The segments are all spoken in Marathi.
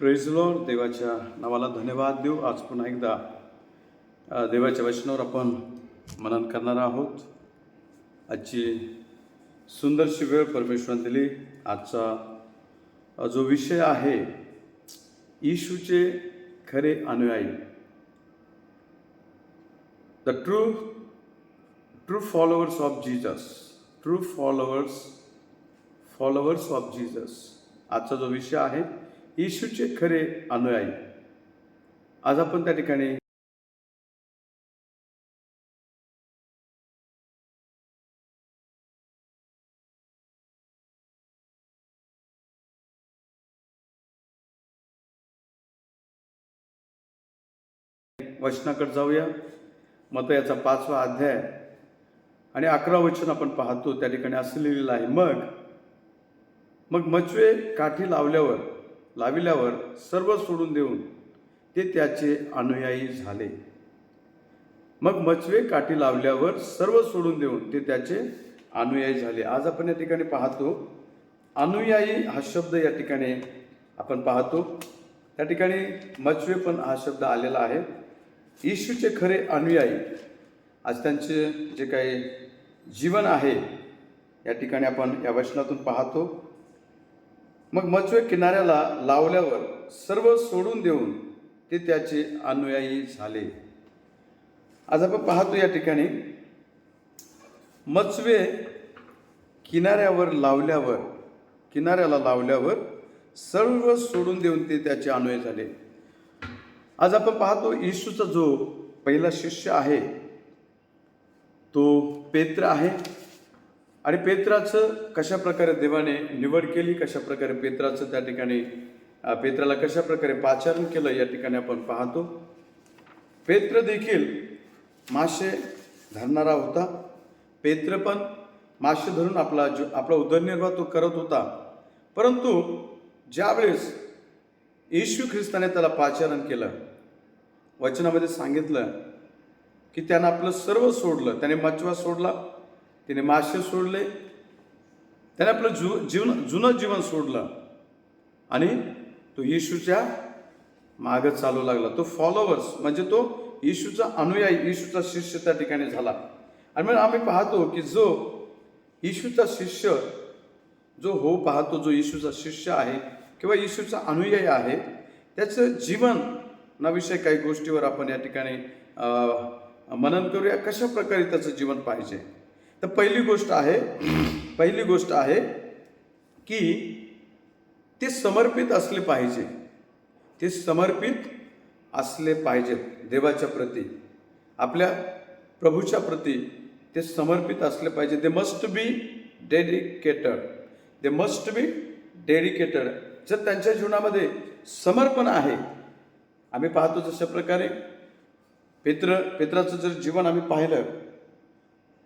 Praise Lord. देवाच्या नावाला धन्यवाद देऊ. आज पुन्हा एकदा देवाच्या वचनावर आपण मनन करणार आहोत. आजची सुंदरशी वेळ परमेश्वराने दिली. आजचा जो विषय आहे येशूचे खरे अनुयायी, the true followers of Jesus. True followers of Jesus. आजचा जो विषय आहे येशूचे खरे अनुयायी. आज आपण त्या ठिकाणी वचनाकडे जाऊया. मग याचा 5वा अध्याय आणि 11 वचन आपण पाहतो. त्या ठिकाणी असं लिहिलेलं आहे, मग मचवे काठी लाविल्यावर सर्व सोडून देऊन ते त्याचे अनुयायी झाले. मग मचवे काठी लावल्यावर सर्व सोडून देऊन ते त्याचे अनुयायी झाले. आज आपण या ठिकाणी पाहतो अनुयायी हा शब्द या ठिकाणी आपण पाहतो. त्या ठिकाणी मचवे पण हा शब्द आलेला आहे. येशूचे खरे अनुयायी, आज त्यांचे जे काही जीवन आहे या ठिकाणी आपण या वचनातून पाहतो. मग मचवे किनाऱ्याला लावल्यावर सर्व सोडून देऊन ते त्याचे अनुयायी झाले. आज आपण पाहतो या ठिकाणी मचवे किनाऱ्याला लावल्यावर सर्व सोडून देऊन ते त्याचे अनुयायी झाले. आज आपण पाहतो येशूचा जो पहिला शिष्य आहे तो पेत्र आहे. आणि पेत्राचं कशा प्रकारे देवाने निवड केली, कशा प्रकारे पेत्राचं त्या ठिकाणी पेत्राला कशा प्रकारे पाचारण केलं या ठिकाणी आपण पाहतो. पेत्र देखील मासे धरणारा होता. पेत्र पण मासे धरून आपला उदरनिर्वाह तो करत होता. परंतु ज्यावेळेस येशू ख्रिस्ताने त्याला पाचारण केलं, वचनामध्ये सांगितलं की त्यानं आपलं सर्व सोडलं. त्याने मचवा सोडला, त्याने मासे सोडले, त्याने आपलं जुनं जीवन सोडलं आणि तो येशूच्या मागं चालू लागला. तो फॉलोवर्स म्हणजे तो येशूचा अनुयायी, येशूचा शिष्य त्या ठिकाणी झाला. आणि मग आम्ही पाहतो की जो येशूचा शिष्य जो पाहतो, जो येशूचा शिष्य आहे किंवा येशूचा अनुयायी आहे, त्याचं जीवनाविषयी काही गोष्टीवर आपण या ठिकाणी मनन करूया. कशा प्रकारे त्याचं जीवन पाहिजे. तर पहिली गोष्ट आहे की ते समर्पित असले पाहिजेत देवाच्या प्रती, आपल्या प्रभूच्या प्रती ते समर्पित असले पाहिजे. दे मस्ट बी डेडिकेटेड. जर त्यांच्या जीवनामध्ये समर्पण आहे, आम्ही पाहतो जशा प्रकारे पेत्राचं जर जीवन आम्ही पाहिलं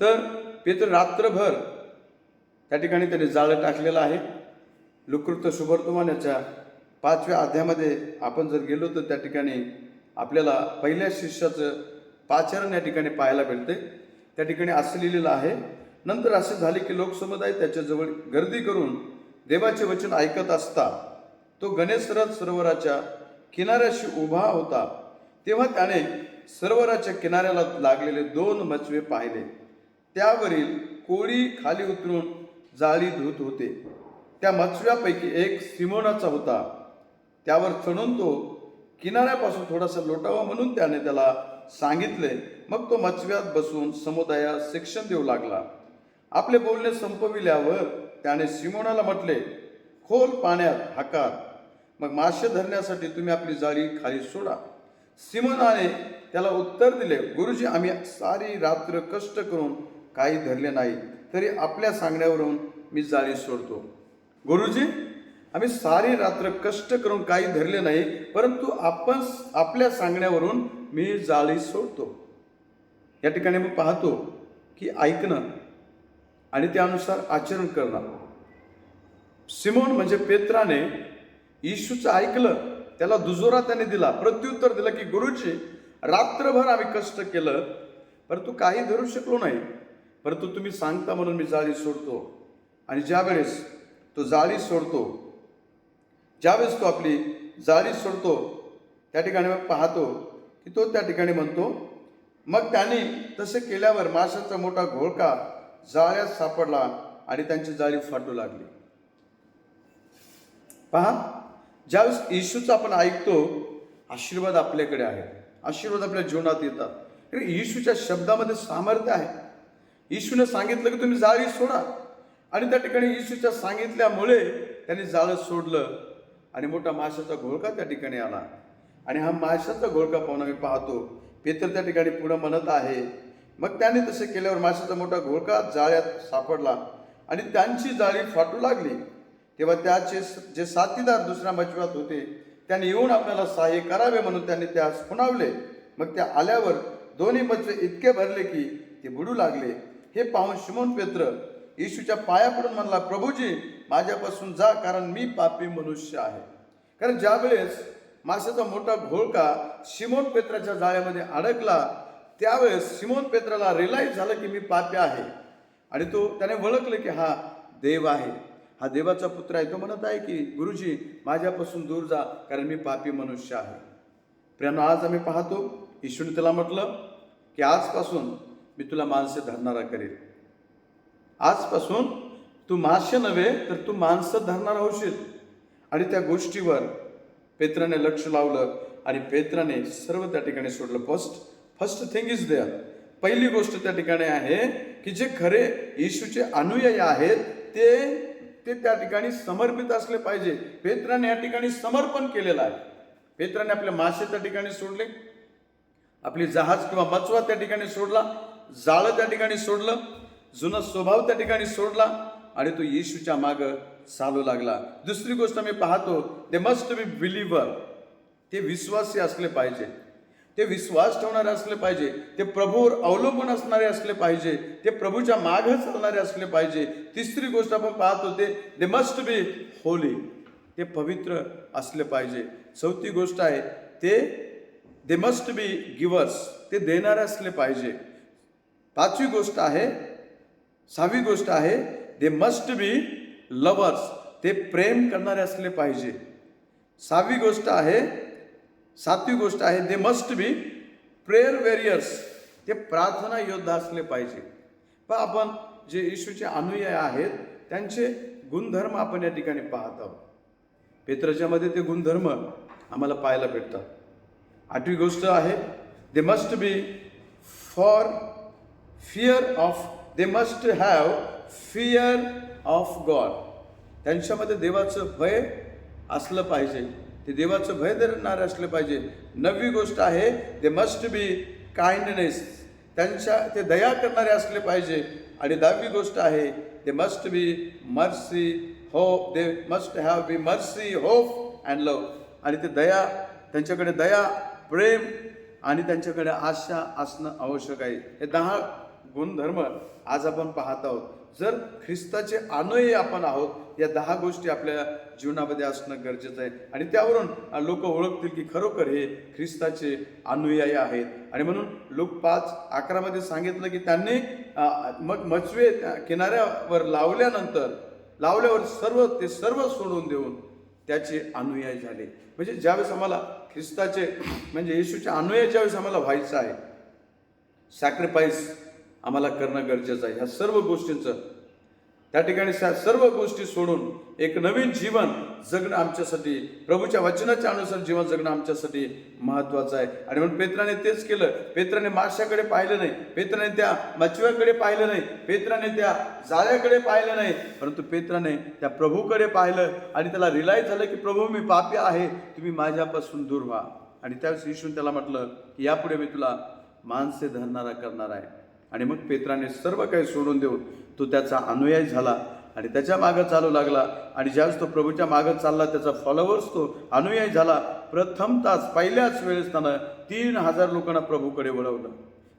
तर पेत्र रात्रभर त्या ठिकाणी त्याने जाळं टाकलेलं आहे. लुकृत्य शुभवर्तमानाच्या 5व्या अध्यायामध्ये आपण जर गेलो तर त्या ठिकाणी आपल्याला पहिल्या शिष्याचं पाचारण या ठिकाणी पाहायला भेटते. त्या ठिकाणी असं लिहिलेलं आहे, नंतर असे झाले की लोकसमुदाय त्याच्याजवळ गर्दी करून देवाचे वचन ऐकत असता तो गणेशरथ सरोवराच्या किनाऱ्याशी उभा होता. तेव्हा त्याने सरोवराच्या किनाऱ्याला लागलेले 2 मचवे पाहिले. त्यावरील कोळी खाली उतरून जाळी धुत होते. त्या मचव्यापैकी एक सिमोनाचा होता. त्यावर चढून तो किनाऱ्यापासून थोडासा लोटावा म्हणून त्याने त्याला सांगितले. मग तो मचव्यात बसून समुदायास शिक्षण देऊ लागला. आपले बोलणे संपविल्यावर त्याने सिमोनाला म्हटले, खोल पाण्यात हाकार, मग मासे धरण्यासाठी तुम्ही आपली जाळी खाली सोडा. सिमोनाने त्याला उत्तर दिले, गुरुजी, आम्ही सारी रात्र कष्ट करून काही धरले नाही, तरी आपल्या सांगण्यावरून मी जाळी सोडतो. गुरुजी, आम्ही सारी रात्र कष्ट करून काही धरले नाही, परंतु आपल्या सांगण्यावरून मी जाळी सोडतो. या ठिकाणी मी पाहतो की ऐकणं आणि त्यानुसार आचरण करणं. सिमोन म्हणजे पेत्राने येशूचं ऐकलं, त्याला दुजोरा त्याने दिला, प्रत्युत्तर दिलं की गुरुजी, रात्रभर आम्ही कष्ट केलं परंतु काही धरू शकलो नाही, परंतु तुम्ही सांगता म्हणून मी जाळी सोडतो. आणि ज्यावेळेस तो जाळी सोडतो, ज्यावेळेस तो आपली जाळी सोडतो त्या ठिकाणी मग पाहतो की तो त्या ठिकाणी म्हणतो, मग त्याने तसे केल्यावर माशाचा मोठा घोळका जाळ्यात सापडला आणि त्यांची जाळी फाटू लागली. पहा, ज्यावेळेस येशूचा आपण ऐकतो, आशीर्वाद आपल्याकडे आहे, आशीर्वाद आपल्या जीवनात येतात. कारण येशूच्या शब्दामध्ये सामर्थ्य आहे. येशूने सांगितलं की तुम्ही जाळी सोडा, आणि त्या ठिकाणी येशूच्या सांगितल्यामुळे त्यांनी जाळं सोडलं आणि मोठा माशाचा घोळका त्या ठिकाणी आला. आणि हा माशाचा घोळका पाहून आम्ही पाहतो, पेत्र त्या ठिकाणी पुढं म्हणत आहे, मग त्याने तसे केल्यावर माशाचा मोठा घोळका जाळ्यात सापडला आणि त्यांची जाळी फाटू लागली. तेव्हा त्याचे जे साथीदार दुसऱ्या मच्छीमारात होते त्यांनी येऊन आपल्याला सहाय्य करावे म्हणून त्यांनी त्यास खुणावले. मग त्या आल्यावर दोन्ही मच्छी इतके भरले की ते बुडू लागले. हे पाहून शिमोन पेत्र येशूच्या पाया पडून म्हणला, प्रभूजी, माझ्यापासून जा, कारण मी पापी मनुष्य आहे. कारण ज्या वेळेस माशाचा मोठा घोळका शिमोन पेत्राच्या जाळ्यामध्ये अडकला, त्यावेळेस शिमोन पेत्राला रिअलाइज झालं की मी पापी आहे, आणि त्याने ओळखले की हा देव आहे, हा देवाचा पुत्र आहे. तो म्हणत आहे की गुरुजी, माझ्यापासून दूर जा, कारण मी पापी मनुष्य आहे. प्रियानो, आज आम्ही पाहतो येशूने त्याला म्हटलं की आजपासून मी तुला माणसे धरणारा करेल. आजपासून तू मासे नव्हे तर तू माणसं धरणारा होशील. आणि त्या गोष्टीवर पेत्राने लक्ष लावलं आणि पेत्राने सर्व त्या ठिकाणी सोडलं. First thing is there. पहिली गोष्ट त्या ठिकाणी आहे की जे खरे येशूचे अनुयायी आहेत ते त्या ठिकाणी समर्पित असले पाहिजे. पेत्राने या ठिकाणी समर्पण केलेलं आहे. पेत्राने आपले मासे त्या ठिकाणी सोडले, आपली जहाज किंवा मचवा त्या ठिकाणी सोडला, जाळं त्या ठिकाणी सोडलं, जुना स्वभाव त्या ठिकाणी सोडला आणि तो येशूच्या मागं चालू लागला. दुसरी गोष्ट मी पाहतो, दे मस्ट बी बिलीव्हर. ते विश्वासी असले पाहिजे, ते विश्वास ठेवणारे असले पाहिजे, ते प्रभूवर अवलंबून असणारे असले पाहिजे, ते प्रभूच्या मागे चालणारे असले पाहिजे. तिसरी गोष्ट आपण पाहतो ते दे मस्ट बी होली. ते पवित्र असले पाहिजे. चौथी गोष्ट आहे ते दे मस्ट बी गिवर्स. ते देणारे असले पाहिजे. पाचवी गोष्ट आहे, सहावी गोष्ट आहे दे मस्ट बी लवर्स. ते प्रेम करणारे असले पाहिजे. सातवी गोष्ट आहे they must B prayer warriors. ते प्रार्थना योद्धा असले पाहिजे. पण आपण जे येशूचे अनुयायी आहेत त्यांचे गुणधर्म आपण या ठिकाणी पाहत आहोत. पेत्राच्यामध्ये ते गुणधर्म आम्हाला पाहायला भेटतात. आठवी गोष्ट आहे they must B they must have fear of God. त्यांच्यामध्ये देवाचं भय असलं पाहिजे. ते देवाचं भय धरणारे असले पाहिजे. नववी गोष्ट आहे दे मस्ट बी काइंडनेस. ते दया करणारे असले पाहिजे. आणि 10वी गोष्ट आहे they must be mercy hope. They must have be mercy hope and love. आणि ते त्यांच्याकडे दया, प्रेम आणि त्यांच्याकडे आशा असणं आवश्यक आहे. हे 10 गुणधर्म आज आपण पाहत आहोत. जर ख्रिस्ताचे अनुयायी आपण आहोत, या 10 गोष्टी आपल्या जीवनामध्ये असणं गरजेचं आहे. आणि त्यावरून लोक ओळखतील की खरोखर हे ख्रिस्ताचे अनुयायी आहेत. आणि म्हणून लूक 5:11 सांगितलं की त्यांनी मग मचवे किनाऱ्यावर लावल्यावर सर्व सोडून देऊन त्याचे अनुयायी झाले. म्हणजे ज्यावेळेस आम्हाला ख्रिस्ताचे म्हणजे येशूचे अनुयायी ज्यावेळेस आम्हाला व्हायचं आहे, सॅक्रिफाईस आम्हाला करणं गरजेचं आहे. ह्या सर्व गोष्टींचं त्या ठिकाणी सर्व गोष्टी सोडून एक नवीन जीवन जगणं आमच्यासाठी, प्रभूच्या वचनाच्या अनुसार जीवन जगणं आमच्यासाठी महत्त्वाचं आहे. आणि म्हणून पेत्राने तेच केलं. पेत्राने माशाकडे पाहिलं नाही, पेत्राने त्या मच्छीकडे पाहिलं नाही, पेत्राने त्या जाळ्याकडे पाहिलं नाही, परंतु पेत्राने त्या प्रभूकडे पाहिलं आणि त्याला रिअलाइज झालं की प्रभू, मी पापी आहे, तुम्ही माझ्यापासून दूर व्हा. आणि त्यावेळेस येशूने त्याला म्हटलं की यापुढे मी तुला माणसे धरणारा करणार आहे. आणि मग पेत्राने सर्व काही सोडून देऊन तो त्याचा अनुयायी झाला आणि त्याच्या मागं चालू लागला. आणि ज्यावेळेस तो प्रभूच्या मागं चालला, त्याचा फॉलोअर्स तो अनुयायी झाला. पहिल्याच वेळेस त्यानं 3000 लोकांना प्रभूकडे वळवलं.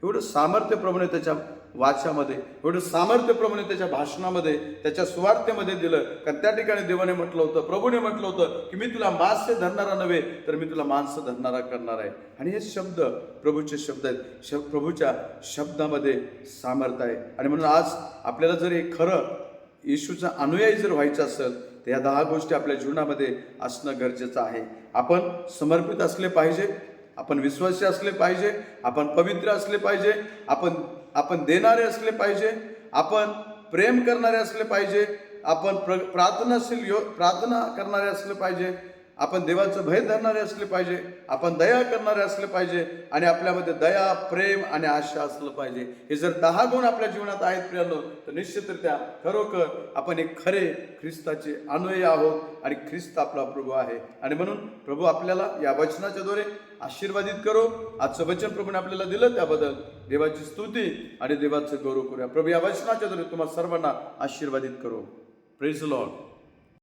एवढं सामर्थ्य प्रभूने त्याच्या वाचामध्ये, एवढं सामर्थ्य प्रभूने त्याच्या भाषणामध्ये, त्याच्या सुवार्तेमध्ये दिलं. कारण त्या ठिकाणी देवाने म्हटलं होतं, प्रभूने म्हटलं होतं की मी तुला मासे धरणारा नव्हे तर मी तुला माणसं धरणारा करणार आहे. आणि हे शब्द प्रभूचे शब्द आहेत. प्रभूच्या शब्दामध्ये सामर्थ्य आहे. आणि म्हणून आज आपल्याला जर हे खरं येशूचा अनुयायी जर व्हायचं असेल तर या 10 गोष्टी आपल्या जीवनामध्ये असणं गरजेचं आहे. आपण समर्पित असले पाहिजे, आपण विश्वासी असले पाहिजे, आपण पवित्र असले पाहिजे, आपण देणारे असले पाहिजे, आपण प्रेम करणारे असले पाहिजे, आपण प्रार्थना करणारे असले पाहिजे, आपण देवाचं भय धरणारे असले पाहिजे, आपण दया करणारे असले पाहिजे आणि आपल्यामध्ये दया, प्रेम आणि आशा असलं पाहिजे. हे जर 10 गुण आपल्या जीवनात आहेत प्रियांनो, तर निश्चितरित्या खरोखर आपण एक खरे ख्रिस्ताचे अनुयायी आहोत आणि ख्रिस्त आपला प्रभू आहे. आणि म्हणून प्रभू आपल्याला या वचनाच्याद्वारे आशीर्वादित करो. आजचं वचन प्रभूने आपल्याला दिलं त्याबद्दल देवाची स्तुती आणि देवाचं गौरव करूया. प्रभू या वचनाच्याद्वारे तुम्हाला सर्वांना आशीर्वादित करो. Praise the Lord.